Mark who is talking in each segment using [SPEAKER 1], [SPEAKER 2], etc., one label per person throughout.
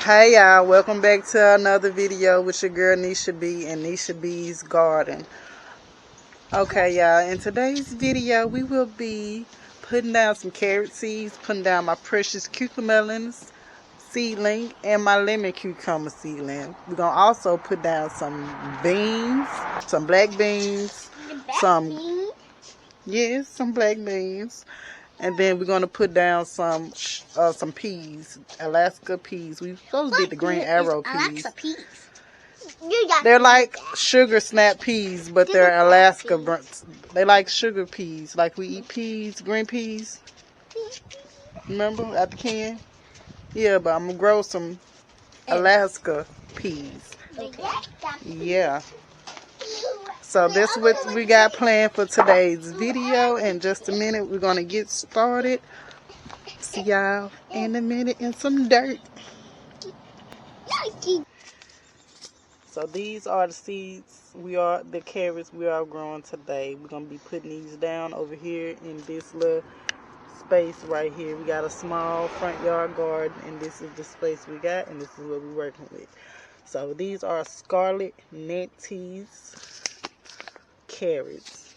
[SPEAKER 1] Hey y'all, welcome back to another video with your girl Nisha B and Nisha B's Garden. Okay y'all, in today's video we will be putting down some carrot seeds, putting down my precious cucamelons seedling and my lemon cucumber seedling. We're going to also put down some beans, some black beans, some black beans. And then we're going to put down some peas, Alaska peas. We supposed to be the green arrow peas. They're like sugar snap peas, but they're Alaska. They like sugar peas, like we eat peas, green peas. Remember at the can? Yeah, but I'm going to grow some Alaska peas. Yeah. So this is what we got planned for today's video. In just a minute, we're going to get started. See y'all in a minute in some dirt. So these are the seeds, the carrots we are growing today. We're going to be putting these down over here in this little space right here. We got a small front yard garden, and this is the space we got, and this is what we're working with. So these are Scarlet Nantes carrots,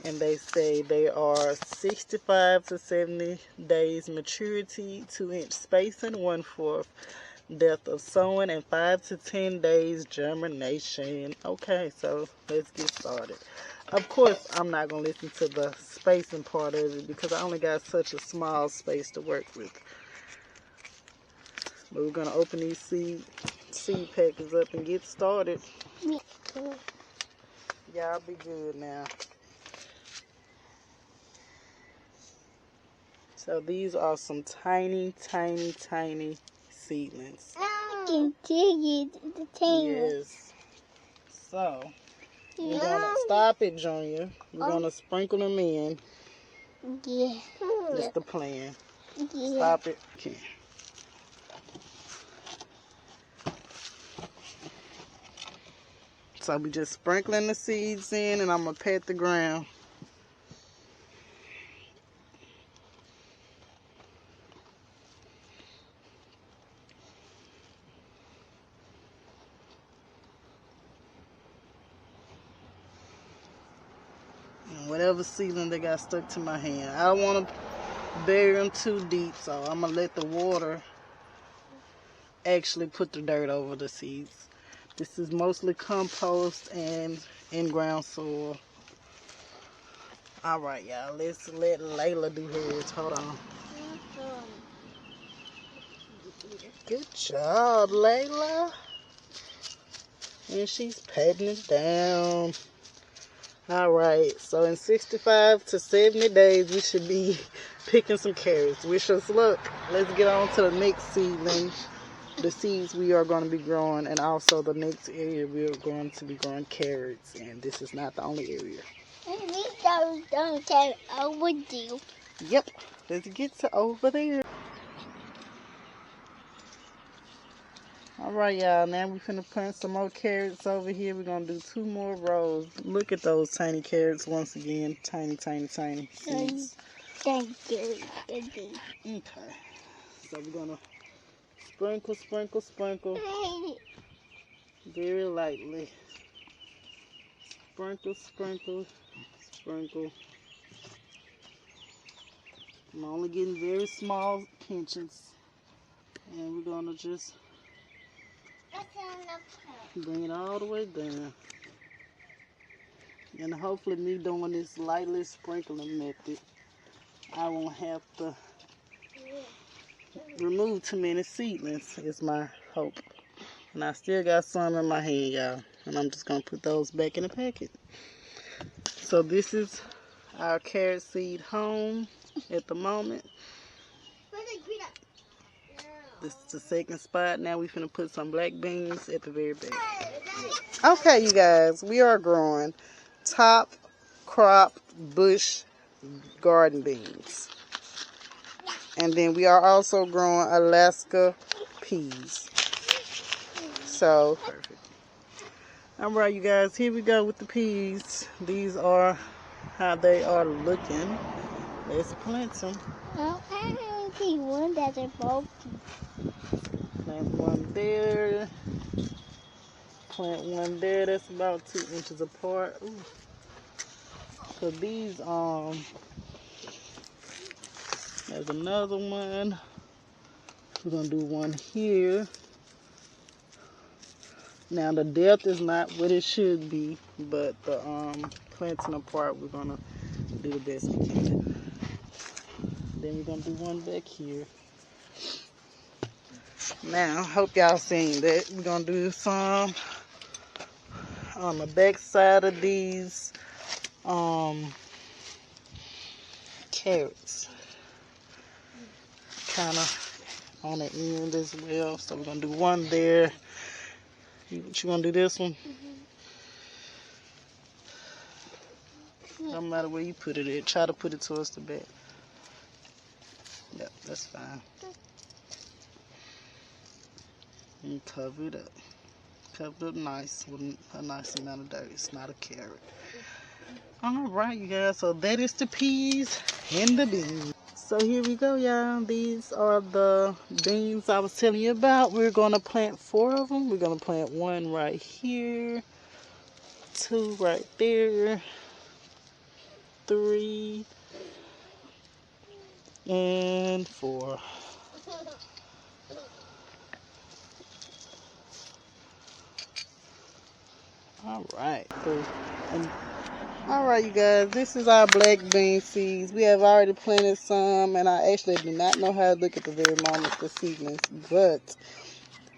[SPEAKER 1] and they say they are 65 to 70 days maturity, 2-inch spacing, 1/4 depth of sowing, and 5 to 10 days germination. Okay, so let's get started. Of course, I'm not going to listen to the spacing part of it because I only got such a small space to work with. But we're going to open these seed packets up and get started. Y'all be good now. So these are some tiny seedlings.
[SPEAKER 2] I can see the tiny.
[SPEAKER 1] Yes. So we're gonna stop it, Junior. We're gonna sprinkle them in.
[SPEAKER 2] Yeah.
[SPEAKER 1] That's the plan.
[SPEAKER 2] Yeah.
[SPEAKER 1] Stop it. Okay. So we just sprinkling the seeds in, and I'm gonna pat the ground. And whatever seedling they got stuck to my hand, I don't want to bury them too deep, so I'm gonna let the water actually put the dirt over the seeds. This is mostly compost and in-ground soil. Alright, y'all, let's let Layla do hers. Hold on. Good job, Layla. And she's patting it down. Alright, so in 65 to 70 days, we should be picking some carrots. Wish us luck. Let's get on to the next seedling. The seeds we are going to be growing, and also the next area we are going to be growing carrots. And this is not the only area.
[SPEAKER 2] Don't tell over you.
[SPEAKER 1] Yep, let's get to over there. Alright y'all, now we're finna plant some more carrots over here. We're gonna do 2 more rows. Look at those tiny carrots once again. Tiny seeds.
[SPEAKER 2] Thank you.
[SPEAKER 1] Okay, so we're gonna sprinkle very lightly. Sprinkle. I'm only getting very small pinches, and we're gonna just bring it all the way down. And hopefully me doing this lightly sprinkling method, I won't have to remove too many seedlings, is my hope. And I still got some in my hand, y'all. And I'm just going to put those back in the packet. So this is our carrot seed home at the moment. This is the second spot. Now we're finna put some black beans at the very back. Okay, you guys, we are growing top crop bush garden beans. And then we are also growing Alaska peas. So, perfect. Alright, you guys, here we go with the peas. These are how they are looking. Let's plant them.
[SPEAKER 2] Okay. see one that's a bulky.
[SPEAKER 1] Plant one there. Plant one there. That's about 2 inches apart. Ooh. So these, there's another one. We're gonna do one here. Now the depth is not what it should be, but the planting apart, we're gonna do the best we can. Then we're gonna do one back here. Now, hope y'all seen that. We're gonna do some on the back side of these carrots, kind of on the end as well. So we're gonna do one there. You gonna do this one? No matter where you put it at, try to put it towards the back. Yep, that's fine. And cover it up. Cover it up nice with a nice amount of dirt. It's not a carrot. Alright, you guys, so that is the peas and the beans. So here we go, y'all. These are the beans I was telling you about. We're gonna plant 4 of them. We're gonna plant 1 right here, 2 right there, 3, and 4. Alright, cool. Alright, you guys, this is our black bean seeds. We have already planted some, and I actually do not know how to look at the very moment for seedlings, but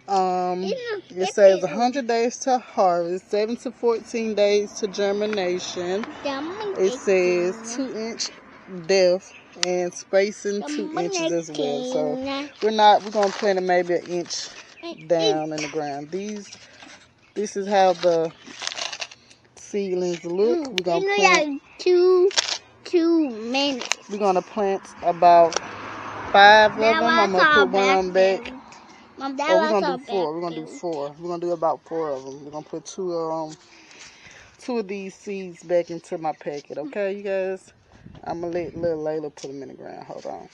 [SPEAKER 1] it says 100 days to harvest, 7 to 14 days to germination. It says 2-inch depth and spacing 2 inches as well. So we're gonna plant it maybe 1 inch down in the ground. This is how the seedlings look. We're gonna plant two minutes. We're gonna plant about 5 of them. I'm gonna put one on back. Mom, we're gonna do 4. We're gonna do 4. We're gonna do about 4 of them. We're gonna put two of these seeds back into my packet. Okay, you guys. I'm gonna let little Layla put them in the ground. Hold on.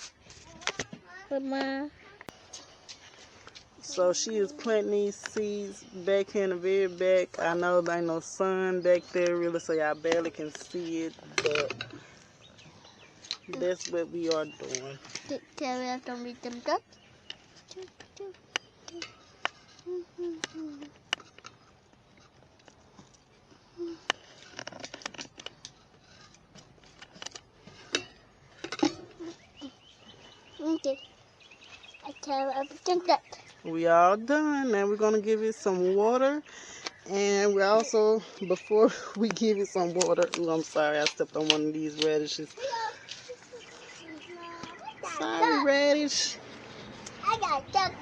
[SPEAKER 1] So she is planting these seeds back here in the very back. I know there ain't no sun back there really, so y'all barely can see it, but that's what we are doing. We all done. Now we're gonna give it some water, and we also, before we give it some water, ooh, I'm sorry, I stepped on one of these radishes. Sorry, radish.
[SPEAKER 2] I got stuck.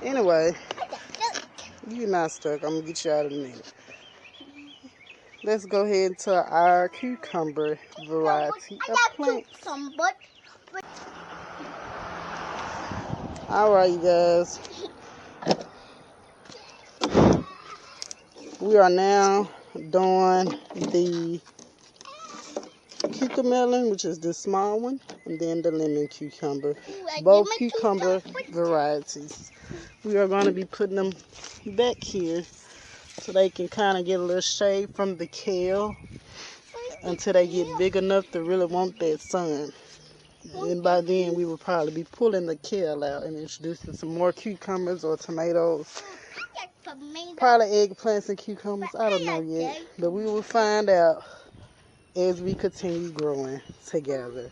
[SPEAKER 1] Anyway,
[SPEAKER 2] I got stuck.
[SPEAKER 1] you're not stuck. I'm gonna get you out in a minute. Let's go ahead to our cucumber variety of plants. Alright, you guys. We are now doing the cucumber, which is the small one, and then the lemon cucumber. Both cucumber varieties. We are going to be putting them back here so they can kind of get a little shade from the kale until they get big enough to really want that sun. And by then we will probably be pulling the kale out and introducing some more cucumbers or tomatoes. Probably eggplants and cucumbers. I don't know yet. But we will find out as we continue growing together.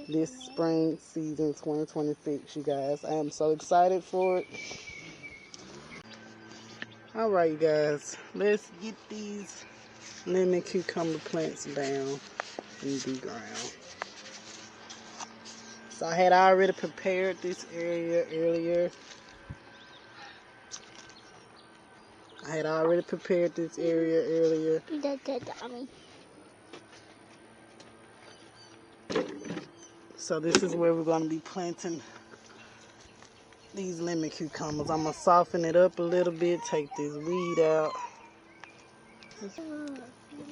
[SPEAKER 1] This spring season 2026, you guys. I am so excited for it. Alright, you guys. Let's get these lemon cucumber plants down in the ground. So I had already prepared this area earlier. So this is where we're going to be planting these lemon cucumbers. I'm going to soften it up a little bit, take this weed out.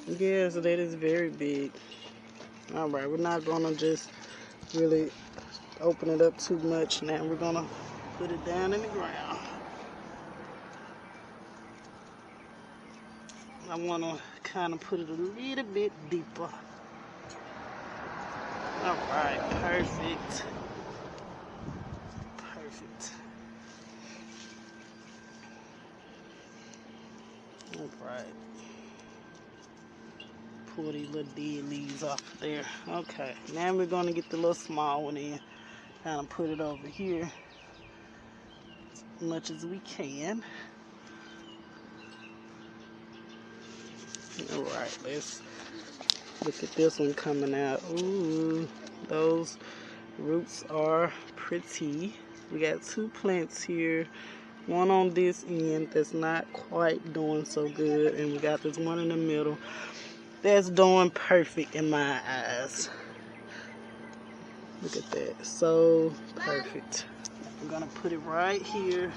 [SPEAKER 1] Yeah, so that is very big. Alright, we're not going to just really open it up too much. Now we're gonna put it down in the ground. I want to kind of put it a little bit deeper. All right, perfect. Perfect. All right. Pull these little dead leaves off there. Okay, now we're going to get the little small one in. Kind of put it over here as much as we can. All right, let's look at this one coming out. Ooh, those roots are pretty. We got two plants here. One on this end that's not quite doing so good, and we got this one in the middle that's doing perfect in my eyes. Look at that, so perfect. I'm gonna put it right here.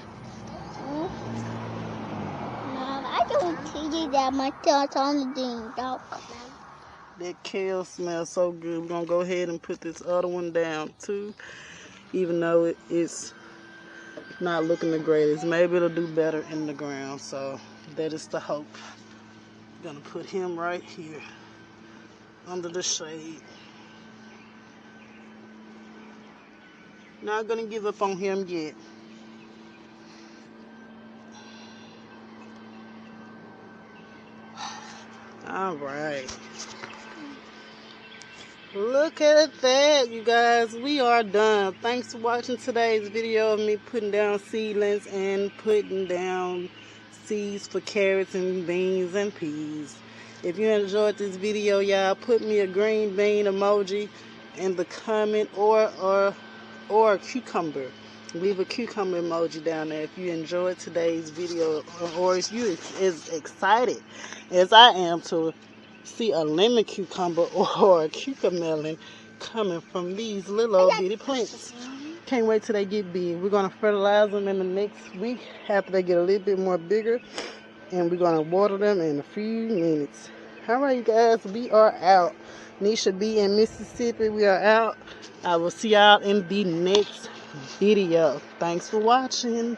[SPEAKER 2] I don't see that my thoughts on the dog.
[SPEAKER 1] That kale smells so good. We're gonna go ahead and put this other one down too, even though it's not looking the greatest. Maybe it'll do better in the ground, so that is the hope. I'm gonna put him right here under the shade. Not gonna give up on him yet. All right. Look at that, you guys. We are done. Thanks for watching today's video of me putting down seedlings and putting down seeds for carrots and beans and peas. If you enjoyed this video, y'all, put me a green bean emoji in the comment or a cucumber. Leave a cucumber emoji down there if you enjoyed today's video, or if you as excited as I am to see a lemon cucumber or a cucumber coming from these little old bitty plants. Can't wait till they get big. We're gonna fertilize them in the next week after they get a little bit more bigger, and we're gonna water them in a few minutes. All right, you guys, we are out. Nisha B in Mississippi, we are out. I will see y'all in the next video. Thanks for watching.